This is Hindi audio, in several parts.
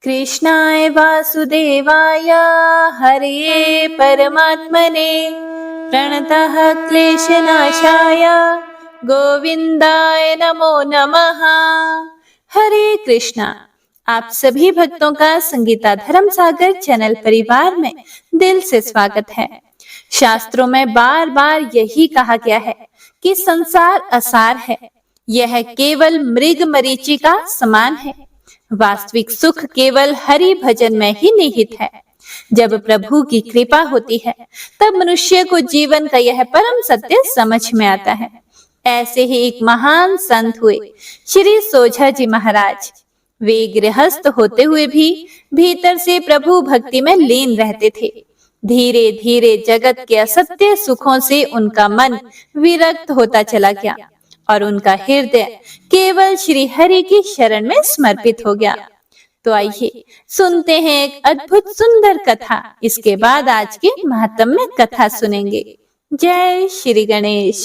कृष्णाय वासुदेवाय हरे परमात्मने प्रणतः क्लेशनाशाय गोविंदाय नमो नमः। हरे कृष्णा। आप सभी भक्तों का संगीता धर्म सागर चैनल परिवार में दिल से स्वागत है। शास्त्रों में बार बार यही कहा गया है कि संसार असार है, यह केवल मृग मरीचिका समान है। वास्तविक सुख केवल हरि भजन में ही निहित है। जब प्रभु की कृपा होती है तब मनुष्य को जीवन का यह परम सत्य समझ में आता है। ऐसे ही एक महान संत हुए श्री सोझा जी महाराज। वे गृहस्थ होते हुए भी भीतर से प्रभु भक्ति में लीन रहते थे। धीरे धीरे जगत के असत्य सुखों से उनका मन विरक्त होता चला गया और उनका हृदय केवल श्री हरि की शरण में समर्पित हो गया। तो आइए सुनते हैं एक अद्भुत सुंदर कथा। इसके बाद आज के महात्म्य कथा सुनेंगे। जय श्री गणेश।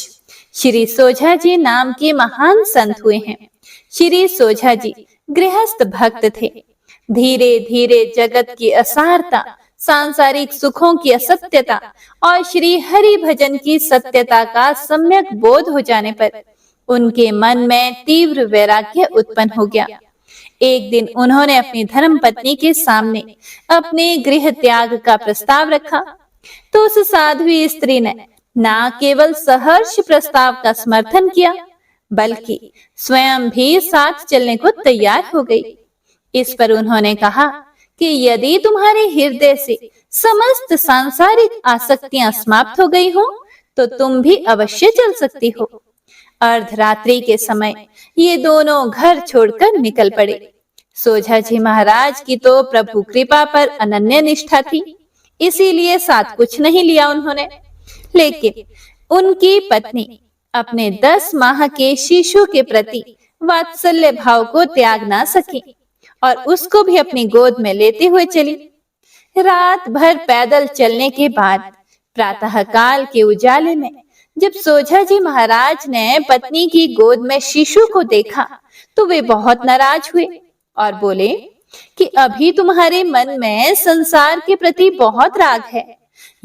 श्री सोझा जी नाम के महान संत हुए हैं। श्री सोझा जी गृहस्थ भक्त थे। धीरे धीरे जगत की असारता, सांसारिक सुखों की असत्यता और श्री हरि भजन की सत्यता का सम्यक बोध हो जाने पर उनके मन में तीव्र वैराग्य उत्पन्न हो गया। एक दिन उन्होंने अपनी धर्म पत्नी के सामने अपने गृह त्याग का प्रस्ताव रखा तो उस साध्वी स्त्री ने न केवल सहर्ष प्रस्ताव का समर्थन किया बल्कि स्वयं भी साथ चलने को तैयार हो गई। इस पर उन्होंने कहा कि यदि तुम्हारे हृदय से समस्त सांसारिक आसक्तियां समाप्त हो गई हो तो तुम भी अवश्य चल सकती हो। अर्धरात्रि के समय ये दोनों घर छोड़कर निकल पड़े। सोझा जी महाराज की तो प्रभु कृपा पर अनन्य निष्ठा थी, इसीलिए साथ कुछ नहीं लिया उन्होंने। लेकिन उनकी पत्नी अपने 10 माह के शिशु के प्रति वात्सल्य भाव को त्याग ना सकी और उसको भी अपनी गोद में लेते हुए चली। रात भर पैदल चलने के बाद प्रातः काल के उजाले में जब सोझा जी महाराज ने पत्नी की गोद में शिशु को देखा तो वे बहुत नाराज हुए और बोले कि अभी तुम्हारे मन में संसार के प्रति बहुत राग है।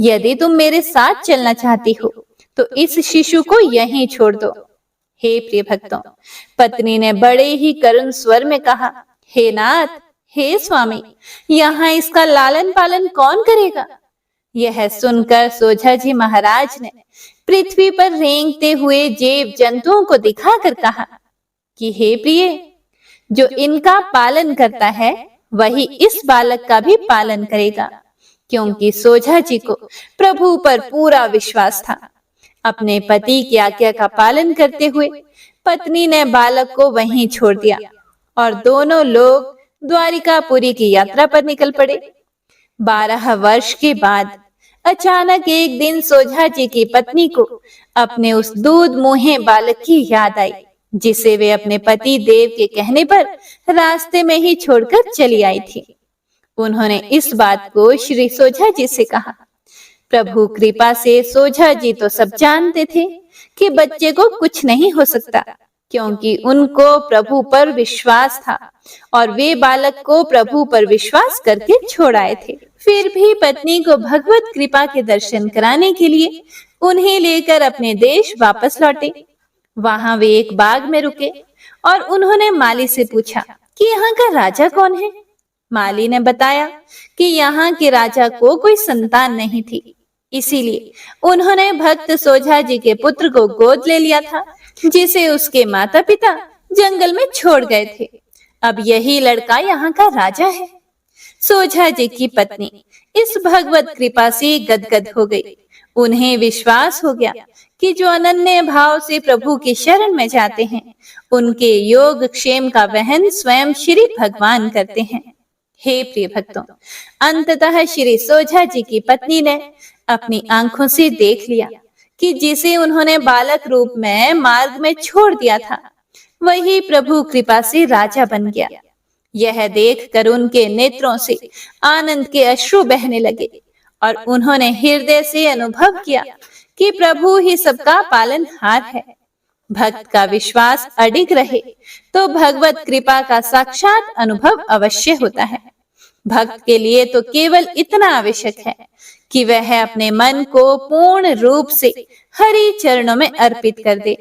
यदि तुम मेरे साथ चलना चाहती हो तो इस शिशु को यहीं छोड़ दो। हे प्रिय भक्तों, पत्नी ने बड़े ही करुण स्वर में कहा, हे नाथ, हे स्वामी, यहाँ इसका लालन पालन कौन करेगा? यह सुनकर सोझा जी महाराज ने पृथ्वी पर रेंगते हुए जीव जंतुओं को दिखाकर कहा कि हे प्रिय, जो इनका पालन करता है वही इस बालक का भी पालन करेगा। क्योंकि सोझा जी को प्रभु पर पूरा विश्वास था। अपने पति की आज्ञा का पालन करते हुए पत्नी ने बालक को वहीं छोड़ दिया और दोनों लोग द्वारिकापुरी की यात्रा पर निकल पड़े। 12 वर्ष के बाद अचानक एक दिन सोझा जी की पत्नी को अपने उस दूध मुहे बालक की याद आई, जिसे वे अपने पति देव के कहने पर रास्ते में ही छोड़कर चली आई थी। उन्होंने इस बात को श्री सोझा जी से कहा। प्रभु कृपा से सोझा जी तो सब जानते थे कि बच्चे को कुछ नहीं हो सकता, क्योंकि उनको प्रभु पर विश्वास था और वे बालक को प्रभु पर विश्वास करके छोड़ आए थे। फिर भी पत्नी को भगवत कृपा के दर्शन कराने के लिए उन्हें लेकर अपने देश वापस लौटे। वहां वे एक बाग में रुके और उन्होंने माली से पूछा कि यहाँ का राजा कौन है। माली ने बताया कि यहाँ के राजा को कोई संतान नहीं थी, इसीलिए उन्होंने भक्त सोझा जी के पुत्र को गोद ले लिया था, जिसे उसके माता पिता जंगल में छोड़ गए थे। अब यही लड़का यहाँ का राजा है। सोझा जी की पत्नी इस भगवत कृपा से गदगद हो गई। उन्हें विश्वास हो गया कि जो अनन्य भाव से प्रभु की शरण में जाते हैं उनके योग क्षेम का वहन स्वयं श्री भगवान करते हैं। हे प्रिय भक्तों, अंततः श्री सोझा जी की पत्नी ने अपनी आंखों से देख लिया कि जिसे उन्होंने बालक रूप में मार्ग में छोड़ दिया था वही प्रभु कृपा से राजा बन गया। यह देखकर उनके नेत्रों से आनंद के अश्रु बहने लगे और उन्होंने हृदय से अनुभव किया कि प्रभु ही सबका पालनहार है। भक्त का विश्वास अडिग रहे तो भगवत कृपा का साक्षात अनुभव अवश्य होता है। भक्त के लिए तो केवल इतना आवश्यक है कि वह अपने मन को पूर्ण रूप से हरि चरणों में अर्पित कर दे।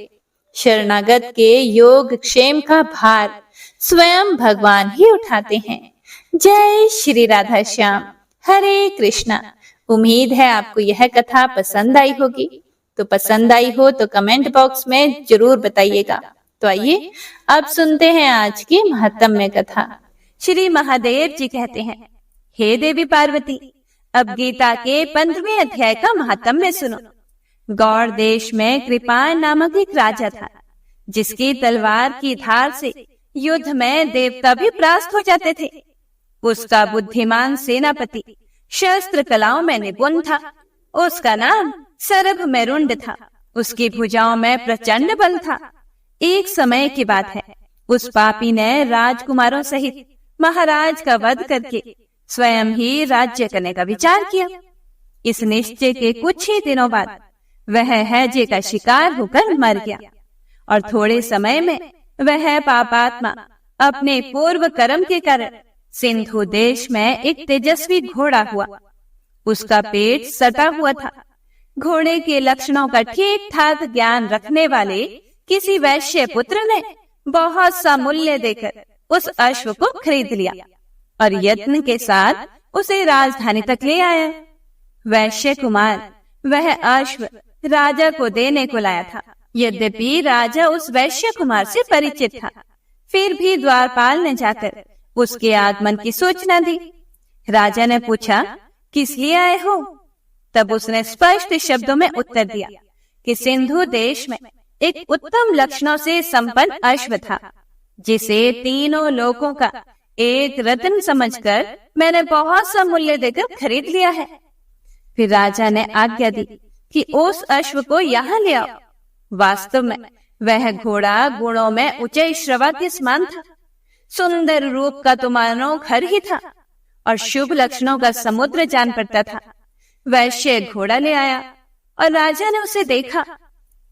शरणागत के योग क्षेम का भार स्वयं भगवान ही उठाते हैं। जय श्री राधा श्याम। हरे कृष्णा। उम्मीद है आपको यह कथा पसंद आई होगी। तो पसंद आई हो तो कमेंट बॉक्स में जरूर बताइएगा। तो आइए अब सुनते हैं आज की महत्तम कथा। श्री महादेव जी कहते हैं, हे देवी पार्वती, अब गीता के 15वें अध्याय का महत्तम सुनो। गौड़ देश में कृपाण नामक एक राजा था, जिसकी तलवार की धार से युद्ध में देवता भी परास्त हो जाते थे। उसका बुद्धिमान सेनापति शस्त्र कलाओं में निपुण था। उसका नाम सरभ मेरुंड था। उसकी भुजाओं में प्रचंड बल था। एक समय की बात है, उस पापी ने राजकुमारों सहित महाराज का वध करके स्वयं ही राज्य करने का विचार किया। इस निश्चय के कुछ ही दिनों बाद वह हैजे का शिकार होकर मर गया और थोड़े समय में वह पापात्मा अपने पूर्व कर्म के कारण सिंधु देश में एक तेजस्वी घोड़ा हुआ। उसका पेट सटा हुआ था। घोड़े के लक्षणों का ठीक ठाक ज्ञान रखने वाले किसी वैश्य पुत्र ने बहुत सा मूल्य देकर उस अश्व को खरीद लिया और यत्न के साथ उसे राजधानी तक ले आया। वैश्य कुमार वह अश्व राजा को देने को लाया था। यद्यपि राजा उस वैश्य कुमार से परिचित था, फिर भी द्वारपाल ने जाकर उसके आगमन की सूचना दी। राजा ने पूछा, किस लिए आए हो? तब उसने स्पष्ट शब्दों में उत्तर दिया कि सिंधु देश में एक उत्तम लक्षणों से संपन्न अश्व था, जिसे तीनों लोकों का एक रत्न समझकर मैंने बहुत सा मूल्य देकर खरीद लिया है। फिर राजा ने आज्ञा दी कि उस अश्व को यहाँ ले आओ। वास्तव में वह घोड़ा गुणों में ऊंचे श्रवा के समान था। सुंदर रूप का तो मानो घर ही था और शुभ लक्षणों का समुद्र जान पड़ता था। वैश्य घोड़ा ले आया और राजा ने उसे देखा।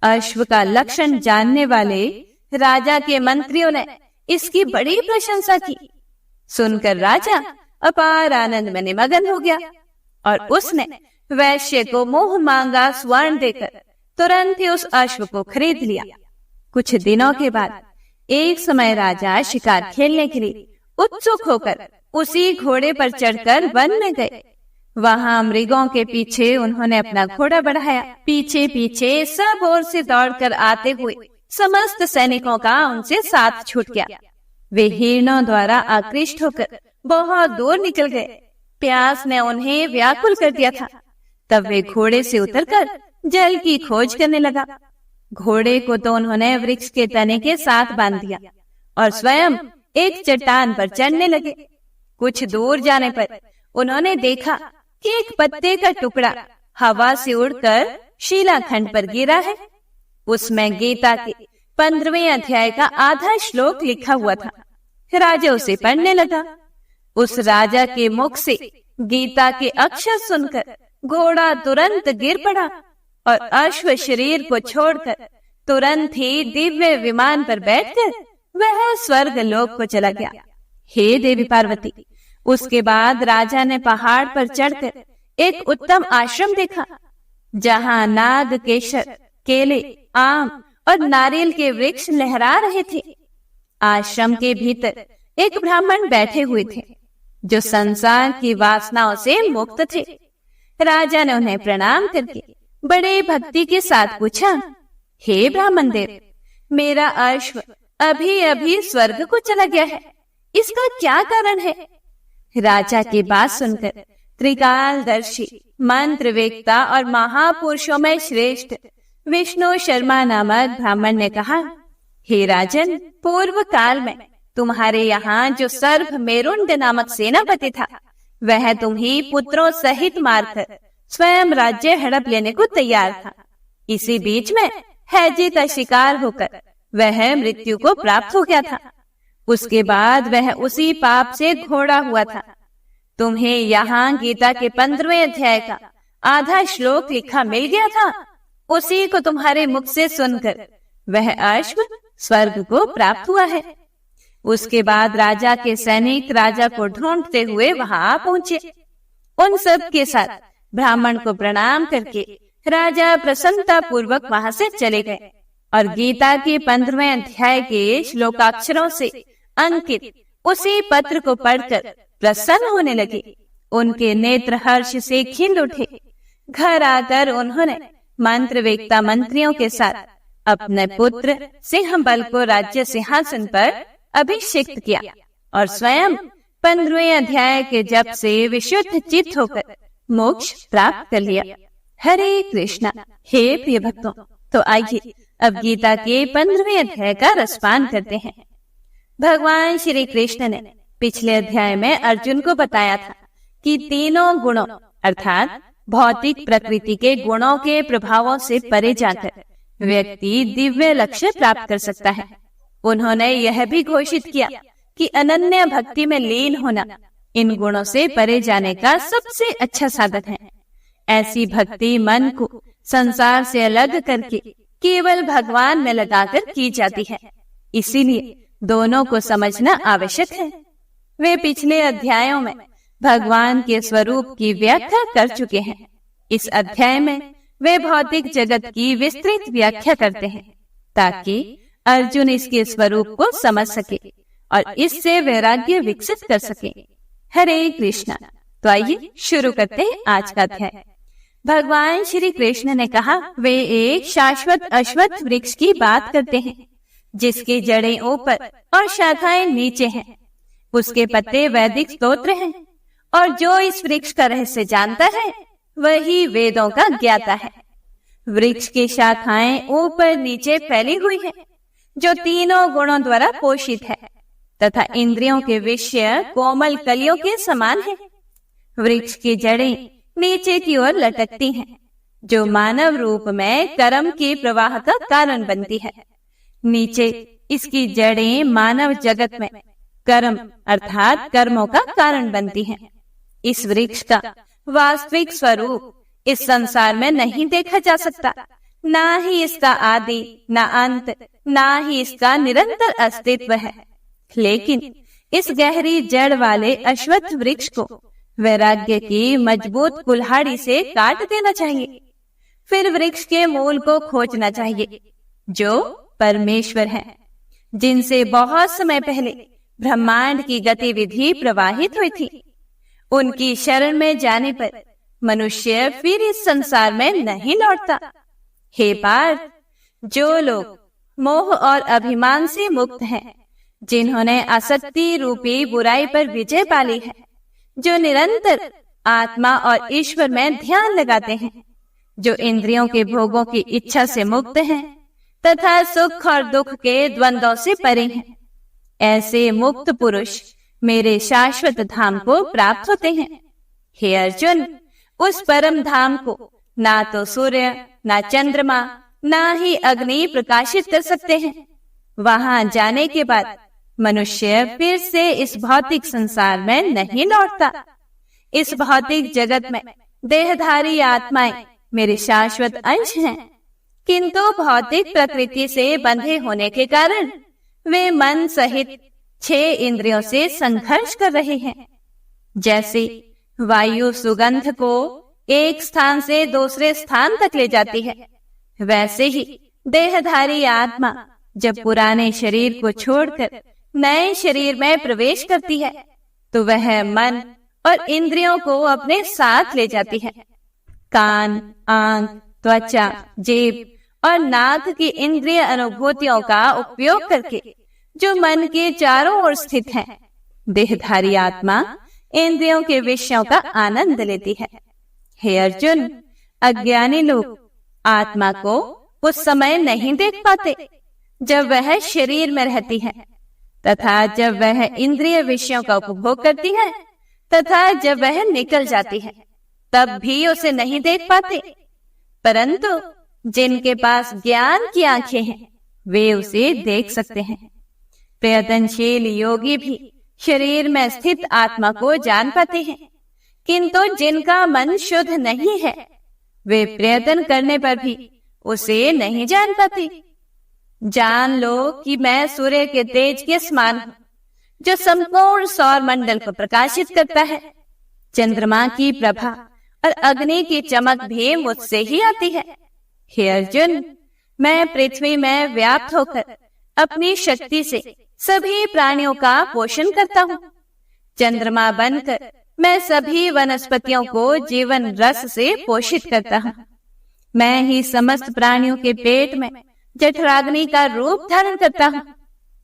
अश्व का लक्षण जानने वाले राजा के मंत्रियों ने इसकी बड़ी प्रशंसा की। सुनकर राजा अपार आनंद में निमग्न हो गया और उसने वैश्य को मोह मांगा स्वर्ण देकर तुरंत ही उस अश्व को खरीद लिया। कुछ दिनों के बाद एक समय राजा शिकार खेलने के लिए उत्सुक होकर उसी घोड़े पर चढ़कर वन में गए। वहां मृगों के पीछे उन्होंने अपना घोड़ा बढ़ाया। पीछे पीछे सब ओर से दौड़कर आते हुए समस्त सैनिकों का उनसे साथ छूट गया। वे हिरणों द्वारा आकृष्ट होकर बहुत दूर निकल गए। प्यास ने उन्हें व्याकुल कर दिया था। तब वे घोड़े से उतरकर जल की खोज करने लगा। घोड़े को तो उन्होंने वृक्ष के तने के साथ बांध दिया और स्वयं एक चट्टान पर चढ़ने लगे। कुछ दूर जाने पर उन्होंने देखा कि एक पत्ते का टुकड़ा हवा से उड़कर शिलाखंड पर गिरा है। उसमें गीता के 15वें अध्याय का आधा श्लोक लिखा हुआ था। राजा उसे पढ़ने लगा। उस राजा के मुख से गीता के अक्षर सुनकर घोड़ा तुरंत गिर पड़ा और अश्व शरीर को छोड़कर तुरंत ही दिव्य विमान पर बैठकर वह स्वर्ग लोक को चला गया। हे देवी पार्वती, उसके बाद राजा ने पहाड़ पर चढ़कर एक उत्तम आश्रम देखा, जहां नाग, केसर, केले, आम और नारियल के वृक्ष लहरा रहे थे। आश्रम के भीतर एक ब्राह्मण बैठे हुए थे, जो संसार की वासनाओं से मुक्त थे। राजा ने उन्हें प्रणाम करके बड़े भक्ति के साथ पूछा, हे ब्राह्मण देव, मेरा अश्व अभी अभी स्वर्ग को चला गया है, इसका क्या कारण है? राजा की बात सुनकर त्रिकालदर्शी, मंत्र वेत्ता और महापुरुषों में श्रेष्ठ विष्णु शर्मा नामक ब्राह्मण ने कहा, हे राजन, पूर्व काल में तुम्हारे यहाँ जो सर्भ मेरुंड नामक सेनापति था, वह तुम्ही पुत्रों सहित मारकर स्वयं राज्य हड़प लेने को तैयार था। इसी बीच में हैजे का शिकार होकर वह मृत्यु को प्राप्त हो गया था। उसके बाद वह उसी पाप से घोड़ा हुआ था। तुम्हें यहाँ गीता के 15वें अध्याय का आधा श्लोक लिखा मिल गया था। उसी को तुम्हारे मुख से सुनकर वह अश्व स्वर्ग को प्राप्त हुआ है। उसके बाद राजा के सैनिक राजा को ढूंढते हुए वहां पहुंचे। उन सब के साथ ब्राह्मण को प्रणाम करके राजा प्रसन्नता पूर्वक वहां से चले गए और गीता के 15वें अध्याय के श्लोकाक्षरों से अंकित उसी पत्र को पढ़कर प्रसन्न होने लगे। उनके नेत्र हर्ष से खिल उठे। घर आकर उन्होंने मंत्र वेत्ता मंत्रियों के साथ अपने पुत्र सिंहबल को राज्य सिंहासन पर अभिषिक्त किया और स्वयं 15वें अध्याय के जप से विशुद्ध चित्त होकर मोक्ष प्राप्त कर लिया। हरे कृष्णा। हे प्रिय भक्तों, तो आइए अब गीता के 15वें अध्याय का रसपान करते हैं। भगवान श्री कृष्ण ने पिछले अध्याय में अर्जुन को बताया था कि तीनों गुणों अर्थात भौतिक प्रकृति के गुणों के प्रभावों से परे जाकर व्यक्ति दिव्य लक्ष्य प्राप्त कर सकता है। उन्होंने यह भी घोषित किया कि अनन्य भक्ति में लीन होना इन गुणों से परे जाने का सबसे अच्छा साधन है। ऐसी भक्ति मन को संसार से अलग करके केवल भगवान में लगाकर की जाती है। इसीलिए दोनों को समझना आवश्यक है। वे पिछले अध्यायों में भगवान के स्वरूप की व्याख्या कर चुके हैं। इस अध्याय में वे भौतिक जगत की विस्तृत व्याख्या करते हैं ताकि अर्जुन इसके स्वरूप को समझ सके और इससे वैराग्य विकसित कर सके। हरे कृष्णा। तो आइए शुरू करते हैं आज का अध्याय। भगवान श्री कृष्ण ने कहा, वे एक शाश्वत अश्वत्थ वृक्ष की बात करते हैं जिसकी जड़ें ऊपर और शाखाएं नीचे हैं। उसके पत्ते वैदिक स्तोत्र हैं और जो इस वृक्ष का रहस्य जानता है वही वेदों का ज्ञाता है। वृक्ष की शाखाएं ऊपर नीचे फैली हुई हैं, जो तीनों गुणों द्वारा पोषित है तथा इंद्रियों के विषय कोमल कलियों के समान है। वृक्ष की जड़ें नीचे की ओर लटकती हैं, जो मानव रूप में कर्म के प्रवाह का कारण बनती है। नीचे इसकी जड़ें मानव जगत में कर्म अर्थात कर्मों का कारण बनती हैं। इस वृक्ष का वास्तविक स्वरूप इस संसार में नहीं देखा जा सकता, ना ही इसका आदि, ना अंत, ना ही इसका निरंतर अस्तित्व है। लेकिन इस गहरी जड़ वाले अश्वत्थ वृक्ष को वैराग्य की मजबूत कुल्हाड़ी से काट देना चाहिए। फिर वृक्ष के मूल को खोजना चाहिए, जो परमेश्वर है, जिनसे बहुत समय पहले ब्रह्मांड की गतिविधि प्रवाहित हुई थी। उनकी शरण में जाने पर मनुष्य फिर इस संसार में नहीं लौटता। हे पार्थ, जो लोग मोह और अभिमान से मुक्त हैं, जिन्होंने आसक्ति रूपी बुराई पर विजय पाली है, जो निरंतर आत्मा और ईश्वर में ध्यान लगाते हैं, जो इंद्रियों के भोगों की इच्छा से मुक्त हैं तथा सुख और दुख के द्वंद्वों से परे हैं, ऐसे मुक्त पुरुष मेरे शाश्वत धाम को प्राप्त होते हैं। हे अर्जुन, उस परम धाम को ना तो सूर्य, ना चंद्रमा, ना ही अग्नि प्रकाशित कर सकते हैं। वहां जाने के बाद मनुष्य फिर से इस भौतिक संसार में नहीं लौटता। इस भौतिक जगत में देहधारी आत्माएं मेरे शाश्वत अंश हैं, किंतु भौतिक प्रकृति से बंधे होने के कारण वे मन सहित 6 इंद्रियों से संघर्ष कर रहे हैं। जैसे वायु सुगंध को एक स्थान से दूसरे स्थान तक ले जाती है, वैसे ही देहधारी आत्मा जब पुराने शरीर को छोड़कर नए शरीर में प्रवेश करती है तो वह मन और इंद्रियों को अपने साथ ले जाती है। कान, आंख, त्वचा, जीभ और नाक की इंद्रिय अनुभूतियों का उपयोग करके जो मन के चारों ओर स्थित है, देहधारी आत्मा इंद्रियों के विषयों का आनंद लेती है। हे अर्जुन, अज्ञानी लोग आत्मा को उस समय नहीं देख पाते जब वह शरीर में रहती है तथा जब वह इंद्रिय विषयों का उपभोग करती है तथा जब वह निकल जाती है तब भी उसे नहीं देख पाते। परंतु जिनके पास ज्ञान की आंखें हैं वे उसे देख सकते हैं। प्रयत्नशील योगी भी शरीर में स्थित आत्मा को जान पाते हैं, किंतु जिनका मन शुद्ध नहीं है वे प्रयत्न करने पर भी उसे नहीं जान पाते। जान लो कि मैं सूर्य के तेज के समान हूँ जो संपूर्ण सौर मंडल को प्रकाशित करता है। चंद्रमा की प्रभा और अग्नि की चमक भी मुझसे ही आती है। हे अर्जुन, मैं पृथ्वी में व्याप्त होकर अपनी शक्ति से सभी प्राणियों का पोषण करता हूँ। चंद्रमा बनकर मैं सभी वनस्पतियों को जीवन रस से पोषित करता हूँ। मैं ही समस्त प्राणियों के पेट में जठराग्नि का रूप धारण करता हूँ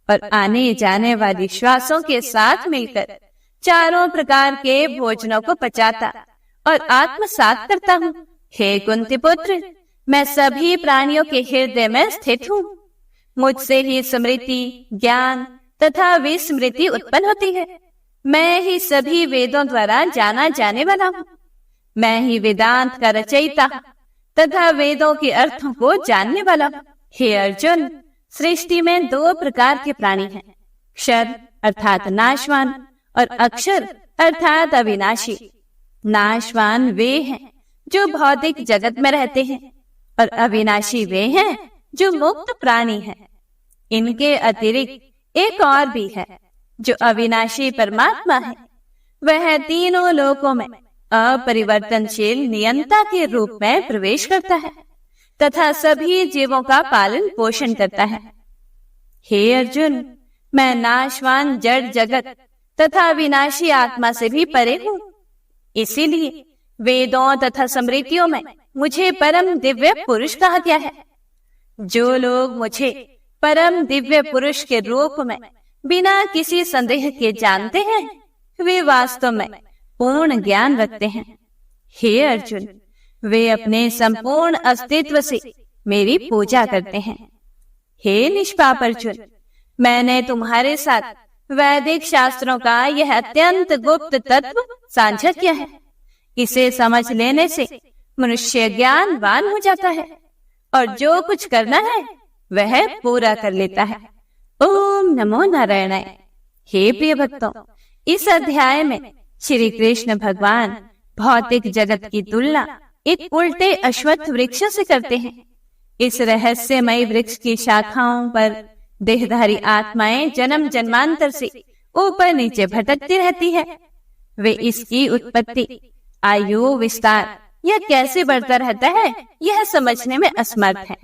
और आने जाने वाली श्वासों के साथ मिलकर चारों प्रकार के भोजनों को पचाता और आत्मसात करता हूँ। हे कुंती पुत्र, मैं सभी प्राणियों के हृदय में स्थित हूँ। मुझसे ही स्मृति, ज्ञान तथा विस्मृति उत्पन्न होती है। मैं ही सभी वेदों द्वारा जाना जाने वाला हूँ। मैं ही वेदांत का रचयिता तथा वेदों के अर्थों को जानने वाला हूँ। हे अर्जुन, सृष्टि में दो प्रकार के प्राणी हैं, क्षर अर्थात नाशवान और अक्षर अर्थात अविनाशी। नाशवान वे हैं जो भौतिक जगत में रहते हैं और अविनाशी वे हैं जो मुक्त प्राणी हैं। इनके अतिरिक्त एक और भी है जो अविनाशी परमात्मा है। वह तीनों लोकों में अपरिवर्तनशील नियंता के रूप में प्रवेश करता है तथा सभी जीवों का पालन पोषण करता है। हे अर्जुन, मैं नाशवान जड़ जगत तथा विनाशी आत्मा से भी परे हूँ। इसीलिए वेदों तथा स्मृतियों में मुझे परम दिव्य पुरुष कहा गया है। जो लोग मुझे परम दिव्य पुरुष के रूप में बिना किसी संदेह के जानते हैं, वे वास्तव में पूर्ण ज्ञान रखते हैं। हे अर्जुन, वे अपने संपूर्ण अस्तित्व से मेरी पूजा करते हैं। हे निष्पाप अर्जुन, मैंने तुम्हारे साथ वैदिक शास्त्रों का यह अत्यंत गुप्त तत्व साझा किया है। इसे समझ लेने से मनुष्य ज्ञानवान हो जाता है और जो कुछ करना है वह पूरा कर लेता है। ओम नमो नारायणाय। हे प्रिय भक्तों, इस अध्याय में श्री कृष्ण भगवान भौतिक जगत की तुलना एक उल्टे अश्वत्थ वृक्ष से करते हैं। इस रहस्यमय वृक्ष की शाखाओं पर देहधारी आत्माएं जन्म जन्मांतर से ऊपर नीचे भटकती रहती है। वे इसकी उत्पत्ति, आयु विस्तार यह कैसे बढ़ता रहता है यह समझने में असमर्थ है।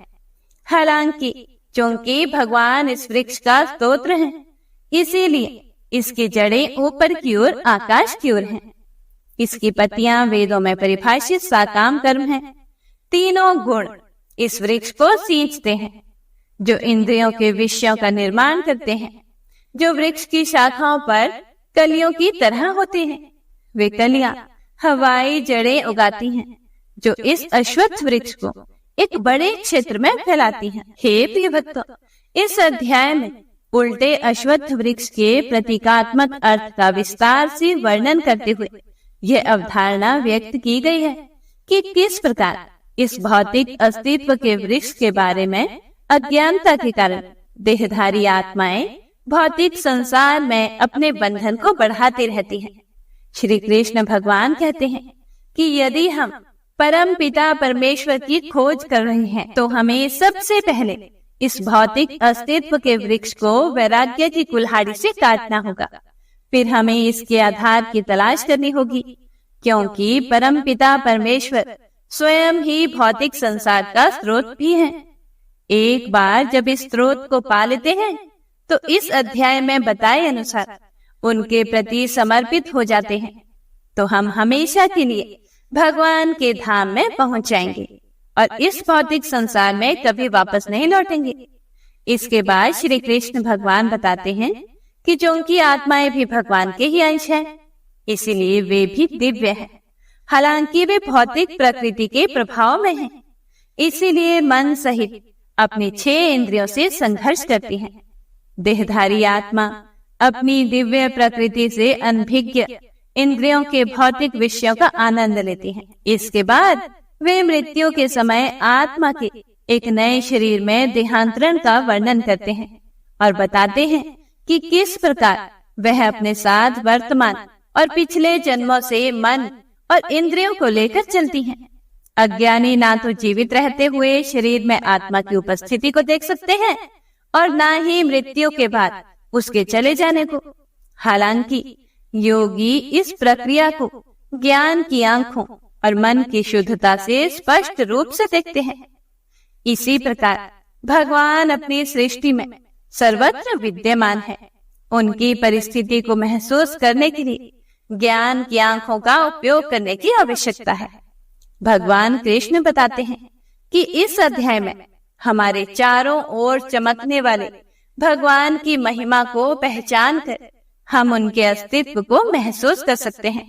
हालांकि चूंकि भगवान इस वृक्ष का स्तोत्र है, इसीलिए इसकी जड़ें ऊपर की ओर आकाश की ओर हैं। इसकी पत्तियां वेदों में परिभाषित साकाम कर्म हैं। तीनों गुण इस वृक्ष को सींचते हैं जो इंद्रियों के विषयों का निर्माण करते हैं। जो वृक्ष की शाखाओं पर कलियों की तरह होते हैं, वे कलियां हवाई जड़ें उगाती हैं जो इस अश्वत्थ वृक्ष को एक बड़े क्षेत्र में फैलाती हैं। हे प्रिय भक्तों, इस अध्याय में उल्टे अश्वत्थ वृक्ष के प्रतीकात्मक अर्थ का विस्तार से वर्णन करते हुए यह अवधारणा व्यक्त की गई है कि किस प्रकार इस भौतिक अस्तित्व के वृक्ष के बारे में अज्ञानता के कारण देहधारी आत्माएं भौतिक संसार में अपने बंधन को बढ़ाती रहती हैं। श्री कृष्ण भगवान कहते हैं कि यदि हम परम पिता परमेश्वर की खोज कर रहे हैं तो हमें सबसे पहले इस भौतिक अस्तित्व के वृक्ष को वैराग्य की कुल्हाड़ी से काटना होगा। फिर हमें इसके आधार की तलाश करनी होगी, क्योंकि परम पिता परमेश्वर स्वयं ही भौतिक संसार का स्रोत भी है। एक बार जब इस स्रोत को पा लेते हैं तो इस अध्याय में बताए अनुसार उनके प्रति समर्पित हो जाते हैं तो हम हमेशा के लिए भगवान के धाम में पहुंच जाएंगे और इस भौतिक संसार में कभी वापस नहीं लौटेंगे। इसके बाद श्री कृष्ण भगवान बताते हैं कि जो उनकी आत्माएं भी भगवान के ही अंश हैं, इसीलिए वे भी दिव्य हैं। हालांकि वे भौतिक प्रकृति के प्रभाव में हैं, इसीलिए मन सहित अपनी 6 इंद्रियों से संघर्ष करती हैं। देहधारी आत्मा अपनी दिव्य प्रकृति से अनभिज्ञ इंद्रियों के भौतिक विषयों का आनंद लेती हैं। इसके बाद वे मृत्यु के समय आत्मा के एक नए शरीर में देहांतरण का वर्णन करते हैं और बताते हैं कि किस प्रकार वह अपने साथ वर्तमान और पिछले जन्मों से मन और इंद्रियों को लेकर चलती हैं। अज्ञानी ना तो जीवित रहते हुए शरीर में आत्मा की उपस्थिति को देख सकते हैं और ना ही मृत्यु के बाद उसके चले जाने को। हालांकि योगी इस प्रक्रिया को ज्ञान की आंखों और मन की शुद्धता से स्पष्ट रूप से देखते हैं। इसी प्रकार भगवान अपनी सृष्टि में सर्वत्र विद्यमान है। उनकी परिस्थिति को महसूस करने के लिए ज्ञान की आंखों का उपयोग करने की आवश्यकता है। भगवान कृष्ण बताते हैं कि इस अध्याय में हमारे चारों ओर चमकने वाले भगवान की महिमा को पहचान कर हम उनके अस्तित्व को महसूस कर सकते हैं।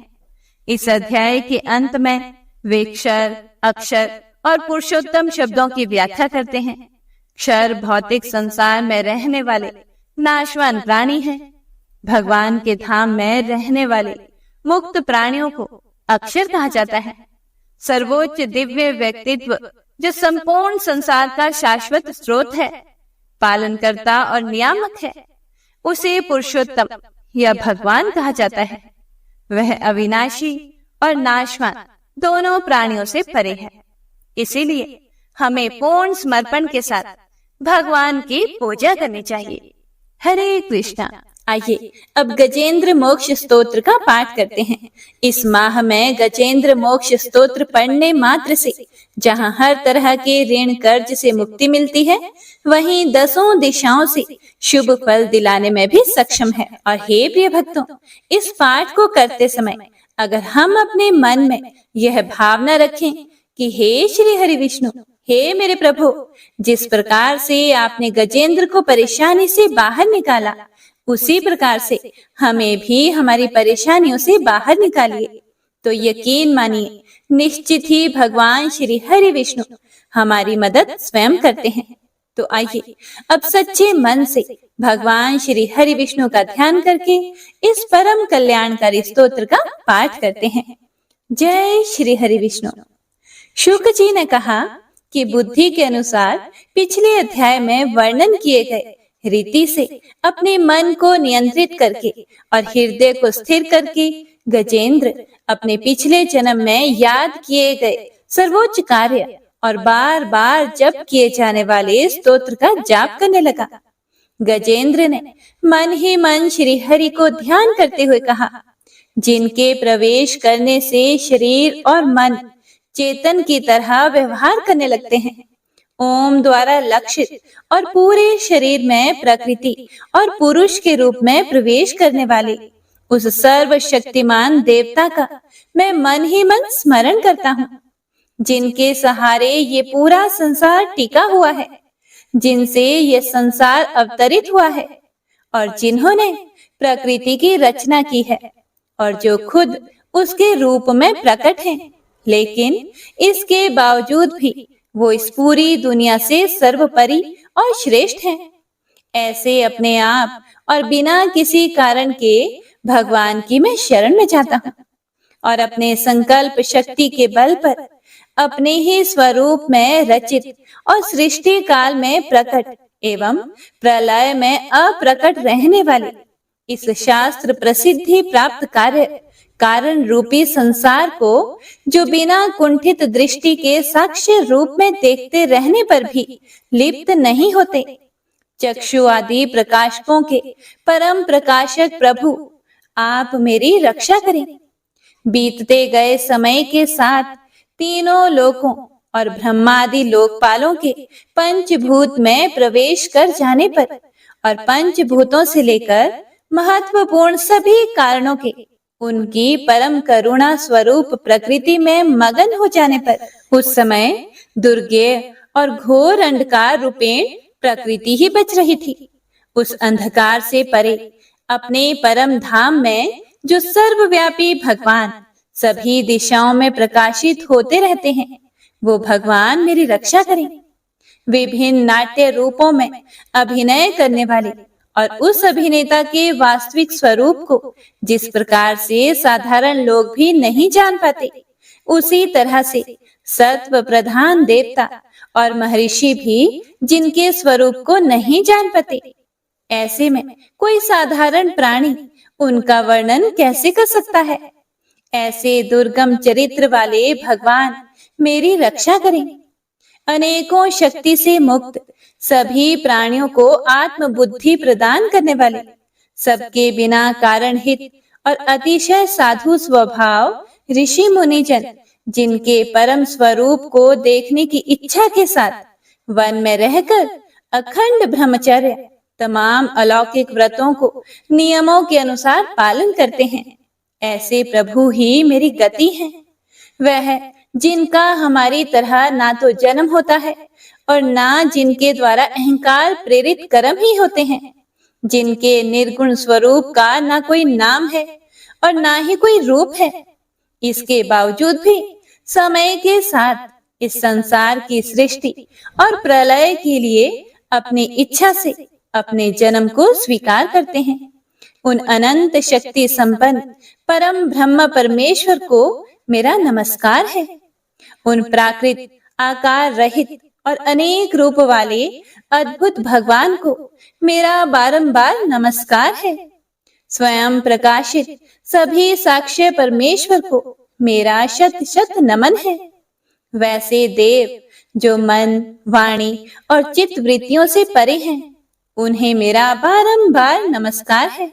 इस अध्याय के अंत में वे क्षर, अक्षर और पुरुषोत्तम शब्दों की व्याख्या करते हैं। क्षर भौतिक संसार में रहने वाले नाशवान प्राणी हैं। भगवान के धाम में रहने वाले मुक्त प्राणियों को अक्षर कहा जाता है। सर्वोच्च दिव्य व्यक्तित्व जो संपूर्ण संसार का शाश्वत स्रोत है, पालनकर्ता और नियामक है, उसे पुरुषोत्तम या भगवान कहा जाता है। वह अविनाशी और नाशवान दोनों प्राणियों से परे है। इसीलिए हमें पूर्ण समर्पण के साथ भगवान की पूजा करनी चाहिए। हरे कृष्णा। आइए अब गजेंद्र मोक्ष स्तोत्र का पाठ करते हैं। इस माह में गजेंद्र मोक्ष स्तोत्र पढ़ने मात्र से जहाँ हर तरह के ऋण कर्ज से मुक्ति मिलती है, वहीं 10 दिशाओं से शुभ फल दिलाने में भी सक्षम है। और हे प्रिय भक्तों, इस पाठ को करते समय अगर हम अपने मन में यह भावना रखें कि हे श्री हरि विष्णु, हे मेरे प्रभु, जिस प्रकार से आपने गजेंद्र को परेशानी से बाहर निकाला, उसी प्रकार से हमें भी हमारी परेशानियों से बाहर निकालिए, तो यकीन मानिए निश्चित ही भगवान श्री हरि विष्णु हमारी मदद स्वयं करते हैं। तो आइए अब सच्चे मन से भगवान श्री हरि विष्णु का ध्यान करके इस परम कल्याणकारी स्तोत्र का पाठ करते हैं। जय श्री हरि विष्णु। शुक जी ने कहा कि बुद्धि के अनुसार पिछले अध्याय में वर्णन किए गए रीति से अपने मन को नियंत्रित करके और हृदय को स्थिर करके गजेंद्र अपने पिछले जन्म में याद किए गए सर्वोच्च कार्य और बार बार जप किए जाने वाले स्तोत्र का जाप करने लगा। गजेंद्र ने मन ही मन श्री हरि को ध्यान करते हुए कहा, जिनके प्रवेश करने से शरीर और मन चेतन की तरह व्यवहार करने लगते हैं, ओम द्वारा लक्षित और पूरे शरीर में प्रकृति और पुरुष के रूप में प्रवेश करने वाले उस सर्वशक्तिमान देवता का मैं मन ही मन स्मरण करता हूँ, जिनके सहारे ये पूरा संसार टिका हुआ है, जिनसे ये संसार अवतरित हुआ है और जिन्होंने प्रकृति की रचना की है और जो खुद उसके रूप में प्रकट हैं, लेकिन इसके बावजूद भी वो इस पूरी दुनिया से सर्वोपरि और श्रेष्ठ हैं। ऐसे अपने आप और बिना किसी कारण के भगवान की मैं शरण में जाता हूँ और अपने संकल्प शक्ति के बल पर अपने ही स्वरूप में रचित और सृष्टि काल में प्रकट एवं प्रलय में अप्रकट रहने वाले इस शास्त्र प्रसिद्धि प्राप्त कार्य कारण रूपी संसार को, जो बिना कुंठित दृष्टि के साक्ष्य रूप में देखते रहने पर भी लिप्त नहीं होते, चक्षु आदि प्रकाशकों के परम प्रकाशक प्रभु, आप मेरी रक्षा करें। बीतते गए समय के साथ तीनों लोकों और ब्रह्मादि लोकपालों के पंचभूत में प्रवेश कर जाने पर और पंचभूतों से लेकर महत्वपूर्ण सभी कारणों के उनकी परम करुणा स्वरूप प्रकृति में मगन हो जाने पर उस समय दुर्गेय और घोर अंधकार रूपेण प्रकृति ही बच रही थी। उस अंधकार से परे अपने परम धाम में जो सर्वव्यापी भगवान सभी दिशाओं में प्रकाशित होते रहते हैं, वो भगवान मेरी रक्षा करें। विभिन्न नाट्य रूपों में अभिनय करने वाले और उस अभिनेता के वास्तविक स्वरूप को जिस प्रकार से साधारण लोग भी नहीं जान पाते, उसी तरह से सत्व प्रधान देवता और महर्षि भी जिनके स्वरूप को नहीं जान पाते, ऐसे में कोई साधारण प्राणी उनका वर्णन कैसे कर सकता है। ऐसे दुर्गम चरित्र वाले भगवान मेरी रक्षा करें। अनेकों शक्ति से मुक्त सभी प्राणियों को आत्म बुद्धि प्रदान करने वाले सबके बिना कारण हित और अतिशय साधु स्वभाव ऋषि मुनिजन, जिनके परम स्वरूप को देखने की इच्छा के साथ वन में रहकर अखंड ब्रह्मचर्य तमाम अलौकिक व्रतों को नियमों के अनुसार पालन करते हैं, ऐसे प्रभु ही मेरी गति हैं। वह जिनका हमारी तरह ना तो जन्म होता है और ना जिनके द्वारा अहंकार प्रेरित कर्म ही होते हैं, जिनके निर्गुण स्वरूप का ना कोई नाम है और ना ही कोई रूप है, इसके बावजूद भी समय के साथ इस संसार की सृष्टि और प्रलय के लिए अपनी इच्छा से अपने जन्म को स्वीकार करते हैं। उन अनंत शक्ति संपन्न परम ब्रह्म परमेश्वर को मेरा नमस्कार है। उन प्राकृत आकार रहित और अनेक रूप वाले अद्भुत भगवान को मेरा बारंबार नमस्कार है। स्वयं प्रकाशित सभी साक्ष्य परमेश्वर को मेरा शत शत नमन है। वैसे देव जो मन, वाणी और चित्त वृत्तियों से परे हैं, उन्हें मेरा बारंबार नमस्कार है।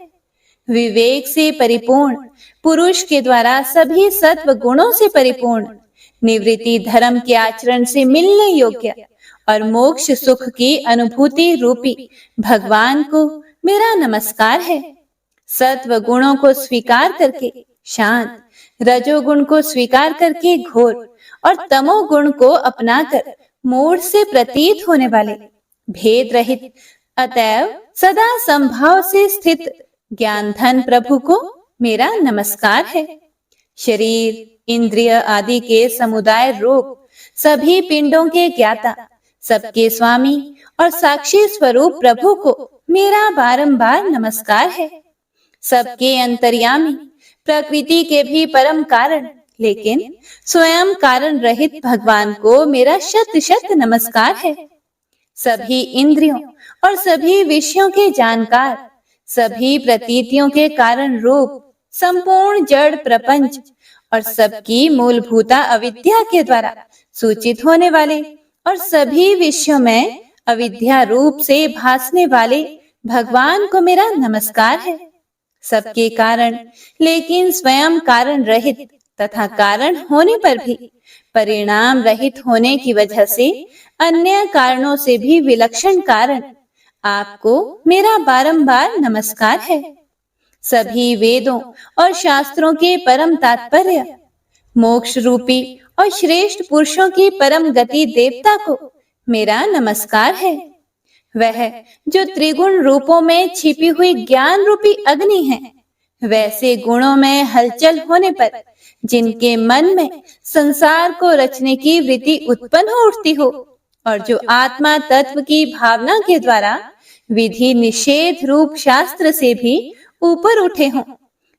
विवेक से परिपूर्ण पुरुष के द्वारा सभी सत्व गुणों से परिपूर्ण निवृत्ति धर्म के आचरण से मिलने योग्य और मोक्ष सुख की अनुभूति रूपी भगवान को मेरा नमस्कार है। सत्व गुणों को स्वीकार करके शांत, रजोगुण को स्वीकार करके घोर और तमोगुण को अपनाकर मूढ़ से प्रतीत होने वाले भेद रहित अतएव सदा संभाव से स्थित ज्ञान धन प्रभु को मेरा नमस्कार है। शरीर, इंद्रिय आदि के समुदाय रूप सभी पिंडों के ज्ञाता, सबके स्वामी और साक्षी स्वरूप प्रभु को मेरा बारंबार नमस्कार है। सबके अंतर्यामी, प्रकृति के भी परम कारण लेकिन स्वयं कारण रहित भगवान को मेरा शत शत नमस्कार है। सभी इंद्रियों और सभी विषयों के जानकार, सभी प्रतीतियों के कारण रूप संपूर्ण जड़ प्रपंच और सबकी मूलभूता अविद्या के द्वारा सूचित होने वाले और सभी विषयों में अविद्या रूप से भासने वाले भगवान को मेरा नमस्कार है। सबके कारण लेकिन स्वयं कारण रहित तथा कारण होने पर भी परिणाम रहित होने की वजह से अन्य कारणों से भी विलक्षण कारण आपको मेरा बारंबार नमस्कार है। सभी वेदों और शास्त्रों के परम तात्पर्य, मोक्ष रूपी और श्रेष्ठ पुरुषों की परम गति देवता को मेरा नमस्कार है। वह जो त्रिगुण रूपों में छिपी हुई ज्ञान रूपी अग्नि है, वैसे गुणों में हलचल होने पर जिनके मन में संसार को रचने की वृत्ति उत्पन्न हो उठती हो और जो आत्मा तत्व की भावना के द्वारा विधि निषेध रूप शास्त्र से भी ऊपर उठे हों,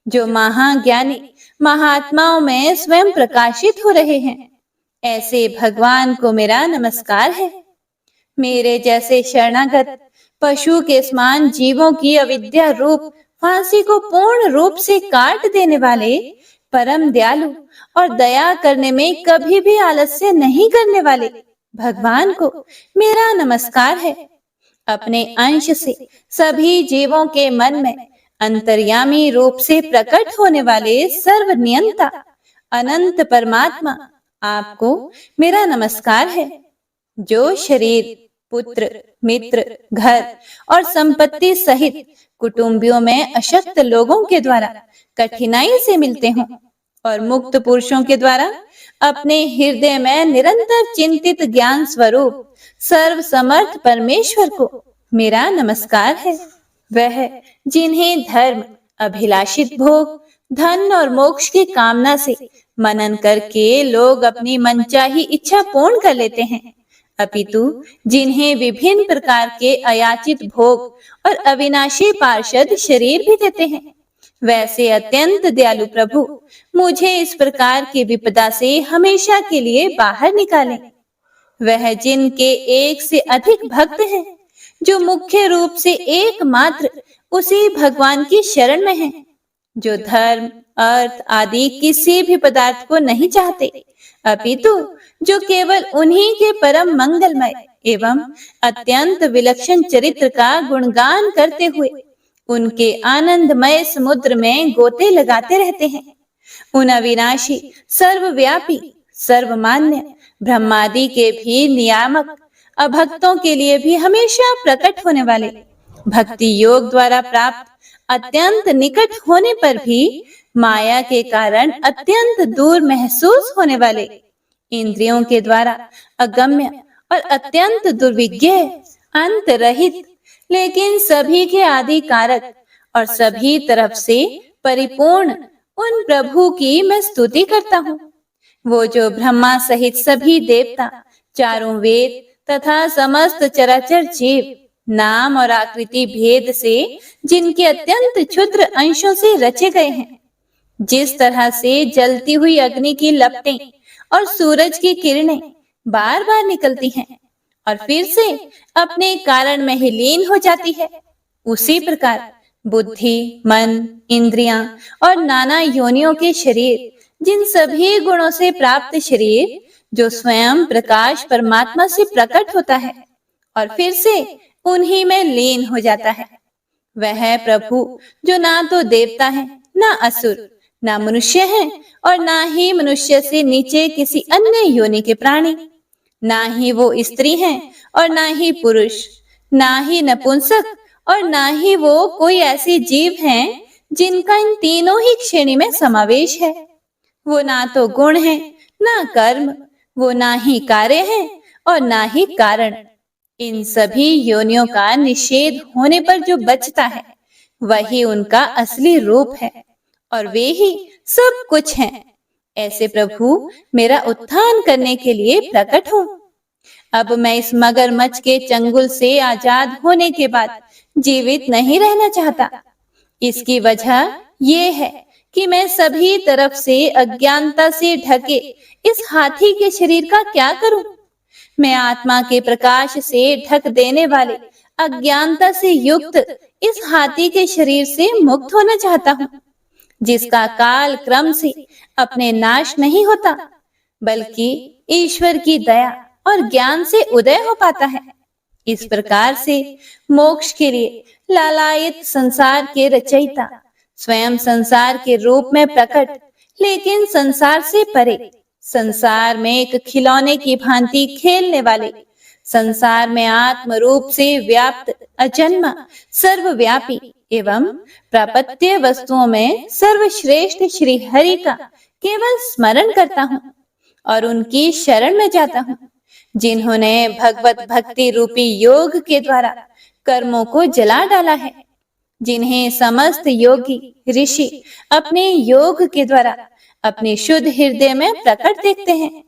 जो महाज्ञानी महात्माओं में स्वयं प्रकाशित हो रहे हैं, ऐसे भगवान को मेरा नमस्कार है। मेरे जैसे शरणागत पशु के समान जीवों की अविद्या रूप फांसी को पूर्ण रूप से काट देने वाले परम दयालु और दया करने में कभी भी आलस्य नहीं करने वाले भगवान को मेरा नमस्कार है। अपने अंश से सभी जीवों के मन में अंतर्यामी रूप से प्रकट होने वाले सर्वनियंता अनंत परमात्मा आपको मेरा नमस्कार है। जो शरीर, पुत्र, मित्र, घर और संपत्ति सहित कुटुंबियों में अशक्त लोगों के द्वारा कठिनाई से मिलते हों और मुक्त पुरुषों के द्वारा अपने हृदय में निरंतर चिंतित ज्ञान स्वरूप सर्व समर्थ परमेश्वर को मेरा नमस्कार है। वह जिन्हें धर्म, अभिलाषित भोग, धन और मोक्ष की कामना से मनन करके लोग अपनी मनचाही इच्छा पूर्ण कर लेते हैं, अपितु जिन्हें विभिन्न प्रकार के अयाचित भोग और अविनाशी पार्षद शरीर भी देते हैं, वैसे अत्यंत दयालु प्रभु मुझे इस प्रकार की विपदा से हमेशा के लिए बाहर निकालें। वह जिनके एक से अधिक भक्त हैं, जो मुख्य रूप से एकमात्र उसी भगवान की शरण में हैं, जो धर्म, अर्थ आदि किसी भी पदार्थ को नहीं चाहते, अपितु जो केवल उन्हीं के परम मंगलमय एवं अत्यंत विलक्षण चरित्र का गुणगान करते हुए उनके आनंदमय समुद्र में गोते लगाते रहते हैं। उन अविनाशी, सर्वव्यापी, सर्वमान्य ब्रह्मादि के भी नियामक, अभक्तों के लिए भी हमेशा प्रकट होने वाले, भक्ति योग द्वारा प्राप्त अत्यंत निकट होने पर भी माया के कारण अत्यंत दूर महसूस होने वाले, इंद्रियों के द्वारा अगम्य और अत्यंत दुर्विज्ञ, अंत रहित, लेकिन सभी के आदि कारक और सभी तरफ से परिपूर्ण उन प्रभु की मैं स्तुति करता हूँ। वो जो ब्रह्मा सहित सभी देवता, चारों वेद तथा समस्त चराचर जीव नाम और आकृति भेद से जिनके अत्यंत क्षुद्र अंशों से रचे गए हैं, जिस तरह से जलती हुई अग्नि की लपटें और सूरज की किरणें बार बार निकलती हैं और फिर से अपने कारण में ही लीन हो जाती है, उसी प्रकार बुद्धि, मन, इंद्रियां और नाना योनियों के शरीर, जिन सभी गुणों से प्राप्त शरीर जो स्वयं प्रकाश परमात्मा से प्रकट होता है और फिर से उन्हीं में लीन हो जाता है, वह प्रभु जो ना तो देवता है, ना असुर, ना मनुष्य है और ना ही मनुष्य से नीचे किसी अन्य योनि के प्राणी, ना ही वो स्त्री हैं और ना ही पुरुष, ना ही नपुंसक और ना ही वो कोई ऐसे जीव हैं जिनका इन तीनों ही श्रेणी में समावेश है। वो ना तो गुण है, ना कर्म, वो ना ही कार्य है और ना ही कारण। इन सभी योनियों का निषेध होने पर जो बचता है वही उनका असली रूप है और वे ही सब कुछ हैं। ऐसे प्रभु मेरा उत्थान करने के लिए प्रकट हो। अब मैं इस मगरमच्छ के चंगुल से आजाद होने के बाद जीवित नहीं रहना चाहता। इसकी वजह ये है कि मैं सभी तरफ से अज्ञानता से ढके इस हाथी के शरीर का क्या करूं? मैं आत्मा के प्रकाश से ढक देने वाले अज्ञानता से युक्त इस हाथी के शरीर से मुक्त होना चाहता हूँ, जिसका काल क्रम से अपने नाश नहीं होता, बल्कि ईश्वर की दया और ज्ञान से उदय हो पाता है। इस प्रकार से मोक्ष के लिए लालायित संसार के रचयिता, स्वयं संसार के रूप में प्रकट, लेकिन संसार से परे, संसार में एक खिलौने की भांति खेलने वाले, संसार में आत्म रूप से व्याप्त, अजन्मा, सर्वव्यापी एवं प्रापत्य वस्तुओं में सर्वश्रेष्ठ श्री हरि का केवल स्मरण करता हूँ और उनकी शरण में जाता हूँ, जिन्होंने भगवत भक्ति रूपी योग के द्वारा कर्मों को जला डाला है, जिन्हें समस्त योगी ऋषि अपने योग के द्वारा अपने शुद्ध हृदय में प्रकट देखते हैं।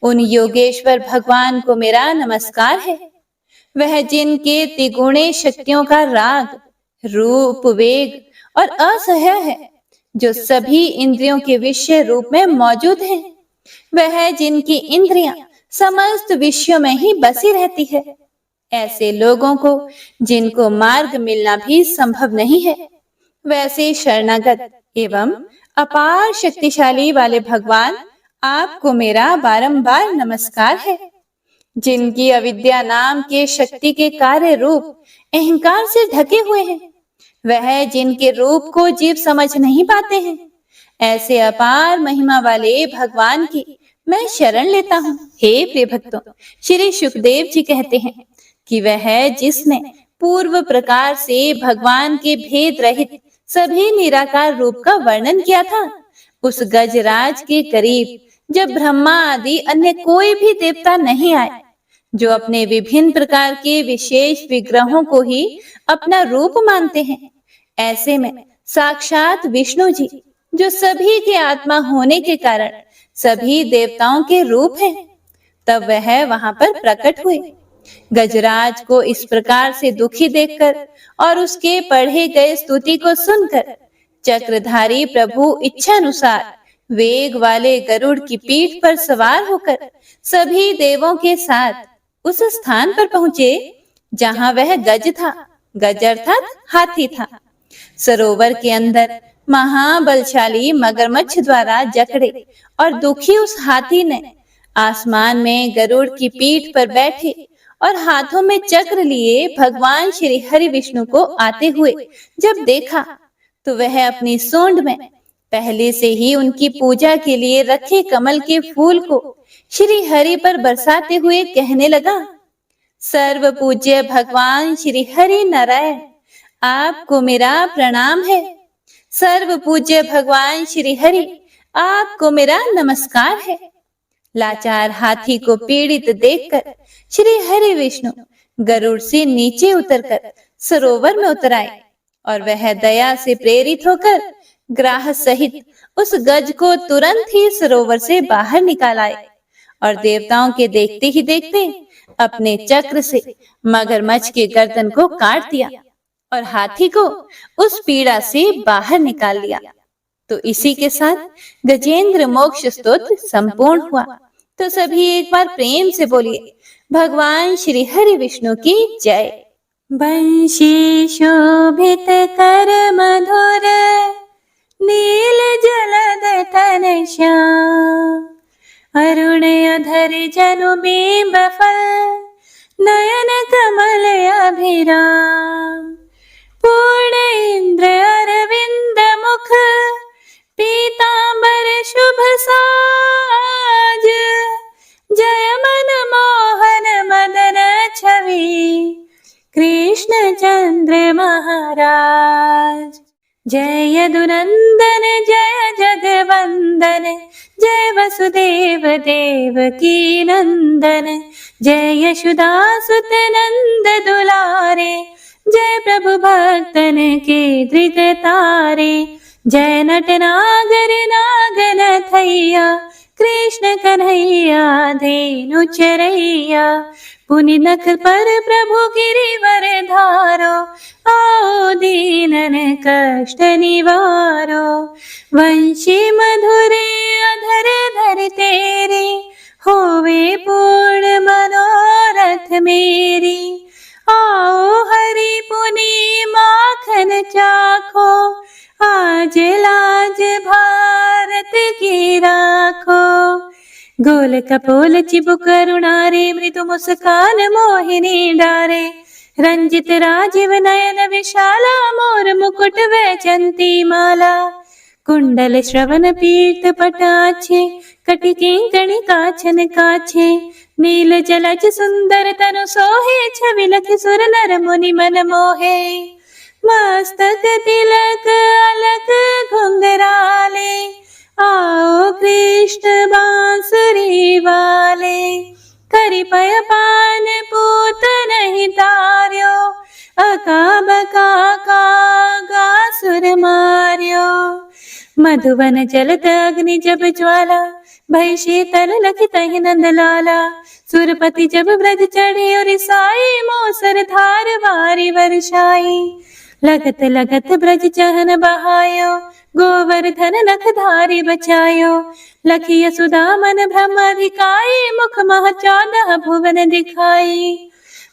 उन योगेश्वर भगवान को मेरा नमस्कार है। वह जिनके त्रिगुणे शक्तियों का राग, रूप, वेग और असह्य है, जो सभी इंद्रियों के विषय रूप में मौजूद हैं। वह जिनकी इंद्रियां समस्त विषयों में ही बसी रहती है। ऐसे लोगों को जिनको मार्ग मिलना भी संभव नहीं है, वैसे शरणागत एवं अपार शक्तिशाली वाले भगवान आपको मेरा बारंबार नमस्कार है। जिनकी अविद्या नाम के शक्ति के कार्य रूप अहंकार से ढके हुए हैं, वह जिनके रूप को जीव समझ नहीं पाते हैं, ऐसे अपार महिमा वाले भगवान की मैं शरण लेता हूँ। हे प्रिय भक्तों, श्री सुखदेव जी कहते हैं कि वह जिसने पूर्व प्रकार से भगवान के भेद रहित सभी निराकार रूप का वर्णन किया था, उस गजराज के करीब जब ब्रह्मा आदि अन्य कोई भी देवता नहीं आए, जो अपने विभिन्न प्रकार के विशेष विग्रहों को ही अपना रूप मानते हैं, ऐसे में साक्षात विष्णु जी, जो सभी के आत्मा होने के कारण सभी देवताओं के रूप हैं, तब वह वहां पर प्रकट हुए। गजराज को इस प्रकार से दुखी देखकर और उसके पढ़े गए स्तुति को सुनकर चक्रधारी प्रभु इच्छानुसार वेग वाले गरुड़ की पीठ पर सवार होकर सभी देवों के साथ उस स्थान पर पहुंचे जहां वह गज था। गज अर्थात हाथी था। सरोवर के अंदर महाबलशाली मगरमच्छ द्वारा जकड़े और दुखी उस हाथी ने आसमान में गरुड़ की पीठ पर बैठे और हाथों में चक्र लिए भगवान श्री हरि विष्णु को आते हुए जब देखा तो वह अपनी सूंड में पहले से ही उनकी पूजा के लिए रखे कमल के फूल को श्री हरि पर बरसाते हुए कहने लगा, सर्व पूज्य भगवान श्री हरि नारायण, आपको मेरा प्रणाम है। सर्व पूज्य भगवान श्री हरि, आपको मेरा नमस्कार है। लाचार हाथी को पीड़ित देखकर श्री हरि विष्णु गरुड़ से नीचे उतरकर सरोवर में उतर आए और वह दया से प्रेरित होकर ग्राह सहित उस गज को तुरंत ही सरोवर से बाहर निकाल आए और देवताओं के देखते ही देखते अपने चक्र से मगरमच्छ के गर्दन को काट दिया और हाथी को उस पीड़ा से बाहर निकाल लिया। तो इसी के साथ गजेंद्र मोक्ष स्तोत्र संपूर्ण हुआ। तो सभी एक बार प्रेम से बोलिए, भगवान श्री हरि विष्णु की जय। बंशी शोभित कर मधुर नील जलद तन श्याम, अरुण अधर जनु बिंब फल नयन कमल अभिराम, पूर्ण इंद्र अरविंद मुख पीतांबर शुभ साज, जय मन मोहन मदन छवि कृष्ण चंद्र महाराज। जय यदुनंदन जय जगवंदन, जय वसुदेव देवकी नंदन, जय यशोदासुत नंद दुलारे, जय प्रभु भक्तन के दृग तारे, जय नट नागर नागन थैया कृष्ण कन्हैया धेनु चरैया, पुनि नख पर प्रभु गिरिवर धारो, आओ दीनन कष्ट निवारो, वंशी मधुरे अधर धर तेरे, होवे पूर्ण मनोरथ मेरी, आओ हरि पुनि माखन चाखो, आज लाज भारत की राखो, गोल कपोल चिबुक करुणारे, मृदु मुस्कान मोहिनी डारे, रंजित राजीव नयन विशाला, मोर मुकुट वैजंती माला, कुंडल श्रवण पीठ पटाछे, कटिकी गणि काछन काछे, नील जलज सुंदर तनु सोहे, छवि लख सुर नर मुनि मन मोहे, मस्तक तिलक अलक घुंघराले, आओ कृष्ण बांसुरी वाले, करि पय पान पूत नहीं तार्यो, अका बका का सुर मार्यो, मधुवन जलत अग्नि जब ज्वाला, भय शीतल लखित नंद लाला, सुरपति जब ब्रज चढ़े और साई, मोसर धार वारी वर्षाई, लगत लगत ब्रज चहन बहायो, गोवर्धन नख धारी बचायो, लखी यशोदा मन ब्रह्माधिकाई, मुख मह 14 भुवन दिखाई,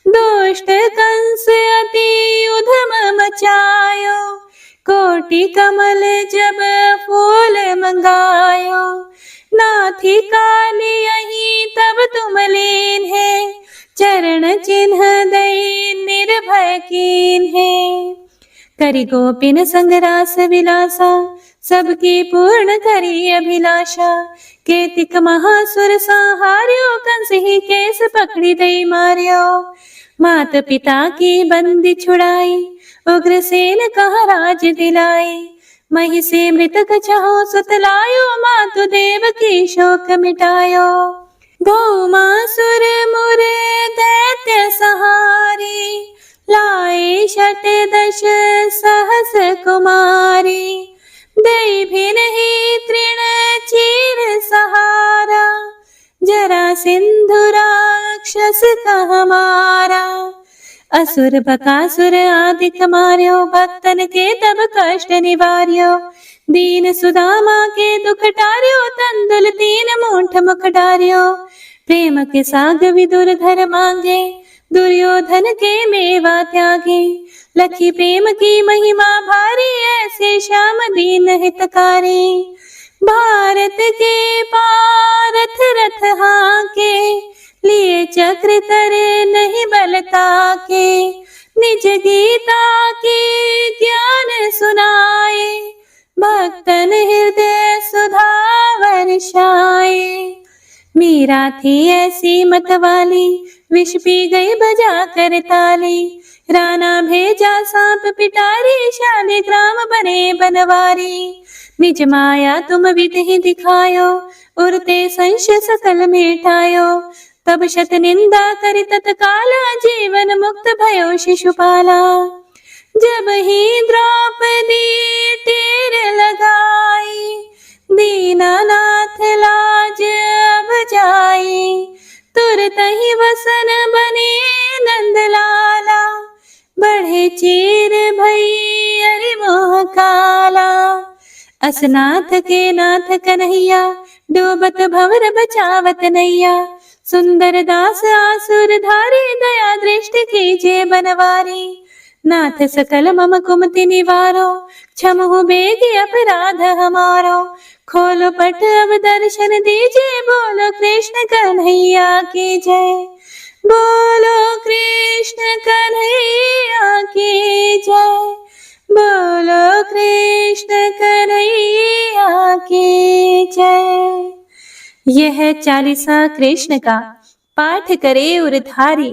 दुष्ट कंस अति उधम मचायो, कोटि कमल जब फूल मंगायो, नाथी काली यही तब तुम लीन है, चरण चिन्ह दई निर्भय कीन है, करि गोपिन संग रास विलासा, सबकी पूर्ण करी अभिलाषा, केतिक महासुर संहार्यो, कंस ही केस पकड़ी दई मार्यो, मात पिता की बंदी छुड़ाई, उग्रसेन कहा राज दिलाई, मही से मृतक छहो सुतलायो, मातु देव की शोक मिटायो, भौमासुर मुरे दैत्य सहारी, लाए शत दश सहस कुमारी, दई भिन ही तृण चीर सहारा, जरा सिंधु राक्षस कह मारा, असुर बकासुर आदिक मार्यो, भक्तन के तब कष्ट निवार्यो, दीन सुदामा के दुख टार्यो, तंदुल 3 मूठ मुख डार्यो, प्रेम के साग विदुर धर मांगे, दुर्योधन के मेवा त्यागे, लखी प्रेम की महिमा भारी, ऐसे श्याम दीन हितकारी, भारत के पारथ रथ हाके, लिए चक्र करे नहीं बलता के, निज गीता के ज्ञान सुनाए, भक्तन हृदय सुधा वर्षाए। मीरा थी ऐसी मतवाली, विष पी गई बजा कर ताली, राणा भेजा सांप पिटारी, शालिग्राम बने बनवारी। निज माया तुम विधि दिखायो, उरते संश सकल मिटायो, तब शत निंदा करि तत्काला, जीवन मुक्त भयो शिशुपाला। जब ही द्रौपदी टेर लगाई, दीनानाथ लाज अब जाई, तुरत ही वसन बने नंदलाला, बढ़े चीर भई अरि मोह काला। असनाथ के नाथ कन्हैया, डूबत भंवर बचावत नैया, सुंदर दास आसुर धारी, दया दृष्टि कीजिए बनवारी। नाथ सकल मम कुमति निवारो, क्षमहु बेगी अपराध हमारो, खोलो पट अब दर्शन दीजिए, बोलो कृष्ण कन्हैया की जय, बोलो कृष्ण कन्हैया की जय, बोलो कृष्ण कन्हैया की जय। यह चालीसा कृष्ण का पाठ करे उरधारी,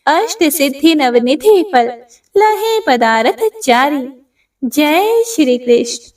अष्ट सिद्धि नवनिधि फल, लहे पदारथ चारी। जय श्री कृष्ण।